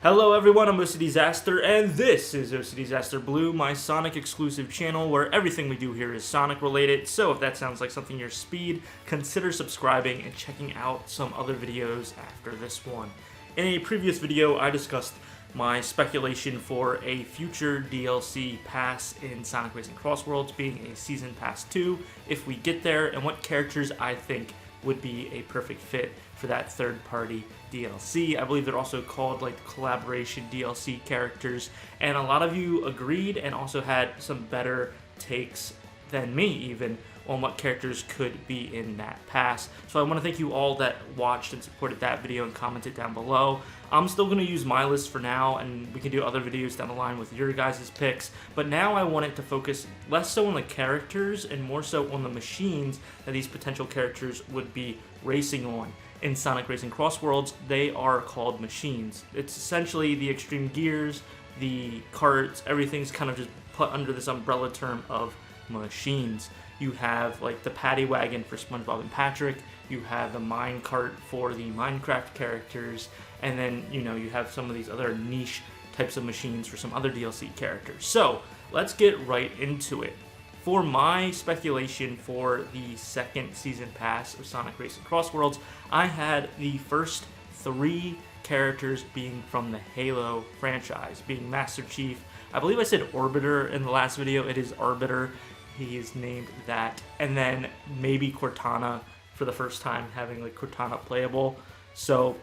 Hello everyone, I'm OCDsaster, and this is OCDsaster Blue, my Sonic exclusive channel where everything we do here is Sonic related. So if that sounds like something your speed, consider subscribing and checking out some other videos after this one. In a previous video, I discussed my speculation for a future DLC pass in Sonic Racing CrossWorlds being a Season Pass 2 if we get there, and what characters I think would be a perfect fit for that third-party DLC. I believe they're also called like collaboration DLC characters, and a lot of you agreed and also had some better takes than me even on what characters could be in that pass. So I want to thank you all that watched and supported that video and commented down below. I'm still going to use my list for now, and we can do other videos down the line with your guys' picks, but now I want it to focus less so on the characters and more so on the machines that these potential characters would be racing on. In Sonic Racing CrossWorlds, they are called machines. It's essentially the extreme gears, the carts, everything's kind of just put under this umbrella term of machines. You have like the paddy wagon for SpongeBob and Patrick, you have the mine cart for the Minecraft characters, and then you have some of these other niche types of machines for some other DLC characters. So let's get right into it. For my speculation for the second season pass of Sonic Racing CrossWorlds, I had the first 3 characters being from the Halo franchise, being Master Chief. I believe I said Orbiter in the last video. It is Arbiter. He is named that. And then maybe Cortana for the first time, having like Cortana playable. So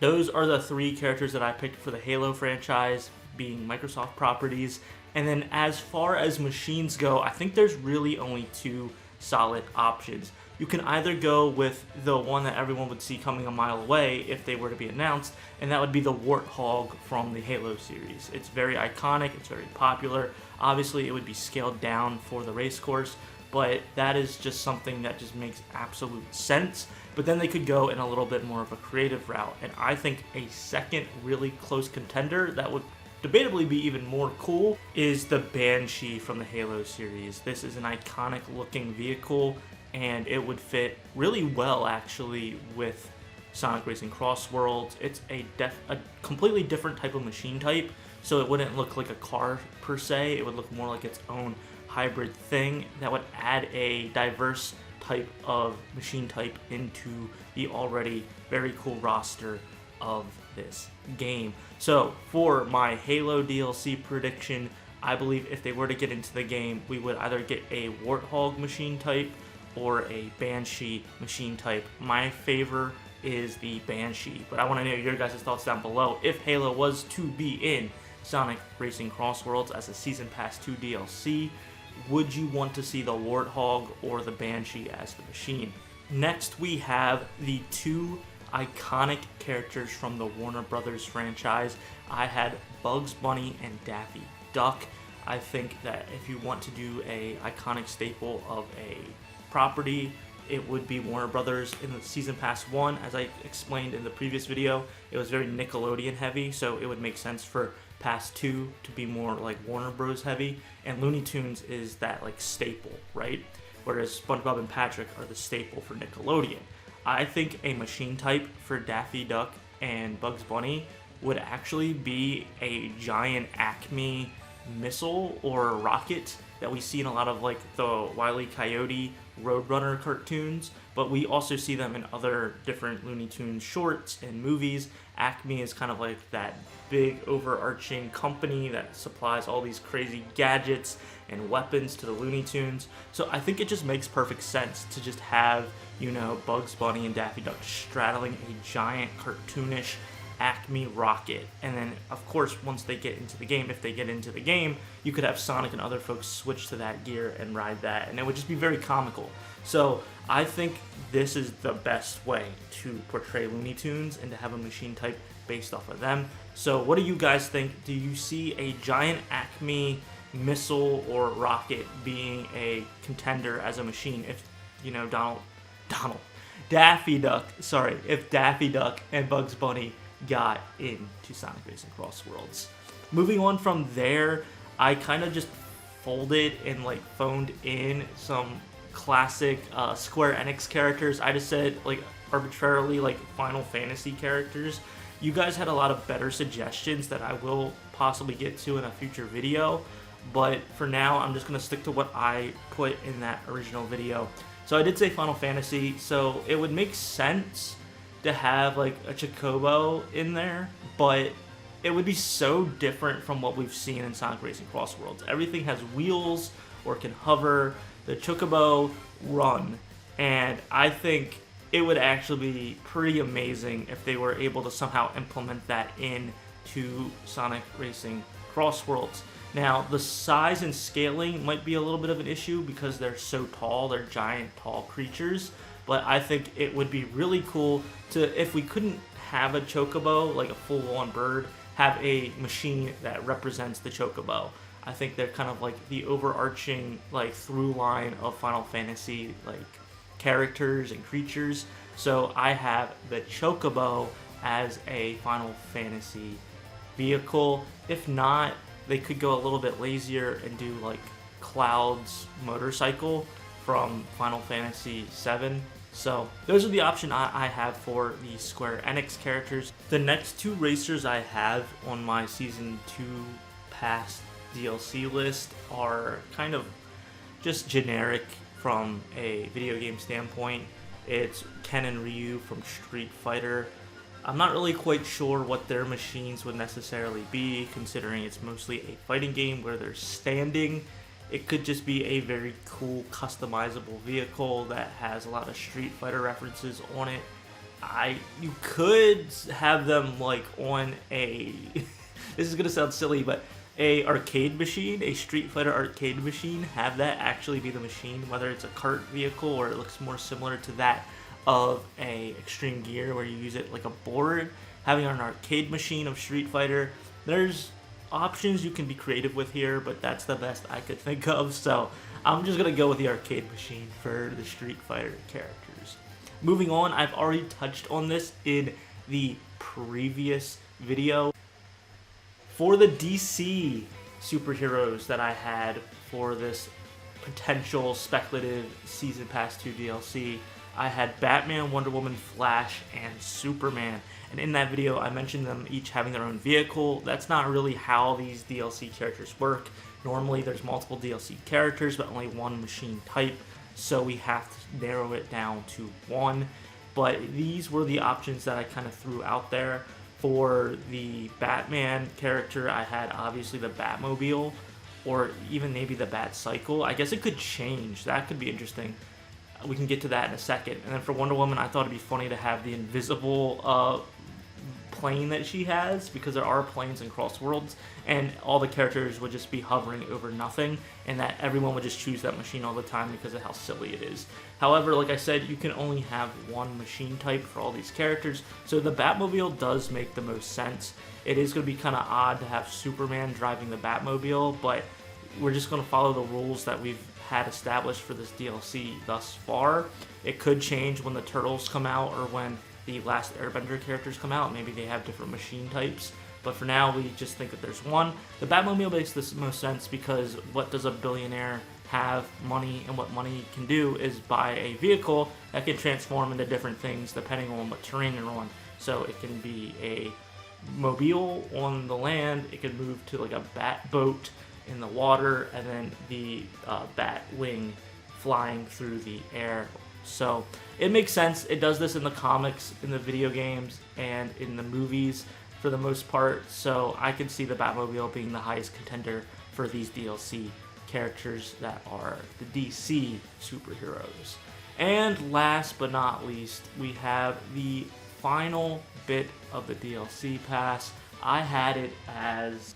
those are the 3 characters that I picked for the Halo franchise, being Microsoft properties. And then as far as machines go, I think there's really only 2 solid options. You can either go with the one that everyone would see coming a mile away if they were to be announced, and that would be the Warthog from the Halo series. It's very iconic, it's very popular. Obviously it would be scaled down for the race course, but that is just something that just makes absolute sense. But then they could go in a little bit more of a creative route, and I think a second really close contender that would debatably be even more cool is the Banshee from the Halo series. This is an iconic looking vehicle, and it would fit really well actually with Sonic Racing CrossWorlds. It's a completely different type of machine type, so it wouldn't look like a car per se. It would look more like its own hybrid thing that would add a diverse type of machine type into the already very cool roster of this game. So for my Halo DLC prediction, I believe if they were to get into the game, we would either get a Warthog machine type or a Banshee machine type. My favor is the Banshee, but I want to know your guys' thoughts down below. If Halo was to be in Sonic Racing CrossWorlds as a Season Pass 2 DLC, would you want to see the Warthog or the Banshee as the machine? Next, we have the 2 iconic characters from the Warner Brothers franchise. I had Bugs Bunny and Daffy Duck. I think that if you want to do a iconic staple of a property, it would be Warner Brothers. In the Season Pass 1, as I explained in the previous video, it was very Nickelodeon heavy, so it would make sense for Pass 2 to be more like Warner Bros heavy, and Looney Tunes is that like staple, right? Whereas SpongeBob and Patrick are the staple for Nickelodeon. I think a machine type for Daffy Duck and Bugs Bunny would actually be a giant Acme missile or rocket that we see in a lot of like the Wile E. Coyote Roadrunner cartoons, but we also see them in other different Looney Tunes shorts and movies. Acme is kind of like that big overarching company that supplies all these crazy gadgets and weapons to the Looney Tunes. So I think it just makes perfect sense to just have, Bugs Bunny and Daffy Duck straddling a giant cartoonish Acme rocket. And then of course once they get into the game, if they get into the game, you could have Sonic and other folks switch to that gear and ride that, and it would just be very comical. So I think this is the best way to portray Looney Tunes and to have a machine type based off of them. So what do you guys think? Do you see a giant Acme missile or rocket being a contender as a machine if Daffy Duck and Bugs Bunny got into Sonic Racing CrossWorlds? Moving on from there, I kind of just folded and like phoned in some classic Square Enix characters. I just said like arbitrarily like Final Fantasy characters, You guys had a lot of better suggestions that I will possibly get to in a future video, but for now I'm just going to stick to what I put in that original video. So I did say Final Fantasy, so it would make sense to have like a Chocobo in there, but it would be so different from what we've seen in Sonic Racing CrossWorlds. Everything has wheels or can hover. The Chocobo run, and I think it would actually be pretty amazing if they were able to somehow implement that into Sonic Racing CrossWorlds. Now, the size and scaling might be a little bit of an issue because they're so tall. They're giant, tall creatures. But I think it would be really cool to, if we couldn't have a Chocobo, like a full-on bird, have a machine that represents the Chocobo. I think they're kind of like the overarching like through line of Final Fantasy like characters and creatures. So I have the Chocobo as a Final Fantasy vehicle. If not, they could go a little bit lazier and do like Cloud's motorcycle from Final Fantasy VII. So those are the options I have for the Square Enix characters. The next two racers I have on my Season 2 Pass DLC list are kind of just generic from a video game standpoint. It's Ken and Ryu from Street Fighter. I'm not really quite sure what their machines would necessarily be, considering it's mostly a fighting game where they're standing. It could just be a very cool customizable vehicle that has a lot of Street Fighter references on it. You could have them like on a this is gonna sound silly, but a arcade machine, a Street Fighter arcade machine, have that actually be the machine, whether it's a kart vehicle or it looks more similar to that of a Extreme Gear where you use it like a board. Having an arcade machine of Street Fighter, there's options you can be creative with here, but that's the best I could think of, so I'm just gonna go with the arcade machine for the Street Fighter characters. Moving on, I've already touched on this in the previous video. For the DC superheroes that I had for this potential speculative Season Pass 2 DLC, I had Batman, Wonder Woman, Flash, and Superman. And in that video, I mentioned them each having their own vehicle. That's not really how these DLC characters work. Normally, there's multiple DLC characters, but only one machine type, so we have to narrow it down to one. But these were the options that I kind of threw out there. For the Batman character, I had obviously the Batmobile, or even maybe the Batcycle. I guess it could change. That could be interesting. We can get to that in a second. And then for Wonder Woman, I thought it'd be funny to have the invisible plane that she has, because there are planes in CrossWorlds, and all the characters would just be hovering over nothing, and that everyone would just choose that machine all the time because of how silly it is. However, like I said, you can only have one machine type for all these characters, so the Batmobile does make the most sense. It is going to be kind of odd to have Superman driving the Batmobile, but we're just going to follow the rules that we've had established for this DLC thus far. It could change when the Turtles come out or when the last Airbender characters come out. Maybe they have different machine types, but for now we just think that there's one. The Batmobile makes the most sense because what does a billionaire have? Money, and what money can do is buy a vehicle that can transform into different things depending on what terrain you're on. So it can be a mobile on the land, it could move to like a bat boat in the water, and then the bat wing flying through the air. So it makes sense. It does this in the comics, in the video games, and in the movies for the most part. So I can see the Batmobile being the highest contender for these DLC characters that are the DC superheroes. And last but not least, we have the final bit of the DLC pass. I had it as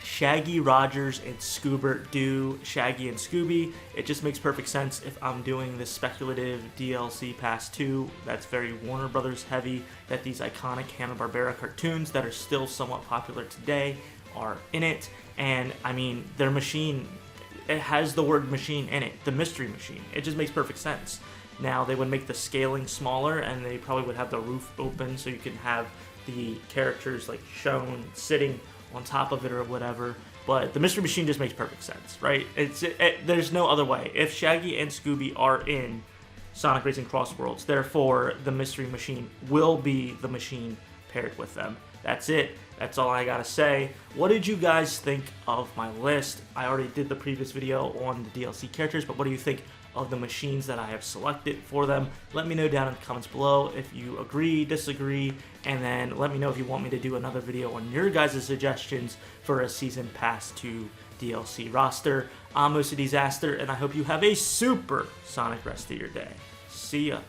Shaggy, Rogers, and Scooby-Doo, Shaggy and Scooby. It just makes perfect sense if I'm doing this speculative DLC Pass 2 that's very Warner Brothers heavy, that these iconic Hanna-Barbera cartoons that are still somewhat popular today are in it. And I mean, their machine, it has the word machine in it, the mystery machine. It just makes perfect sense. Now, they would make the scaling smaller, and they probably would have the roof open so you can have the characters like shown sitting on top of it or whatever, but the mystery machine just makes perfect sense, right? There's no other way. If Shaggy and Scooby are in Sonic Racing CrossWorlds, therefore the mystery machine will be the machine paired with them. That's it. That's all I gotta say. What did you guys think of my list? I already did the previous video on the DLC characters, but what do you think of the machines that I have selected for them? Let me know down in the comments below if you agree, disagree, and then let me know if you want me to do another video on your guys' suggestions for a Season Pass 2 DLC roster. I'm OCDsaster, and I hope you have a super Sonic rest of your day. See ya.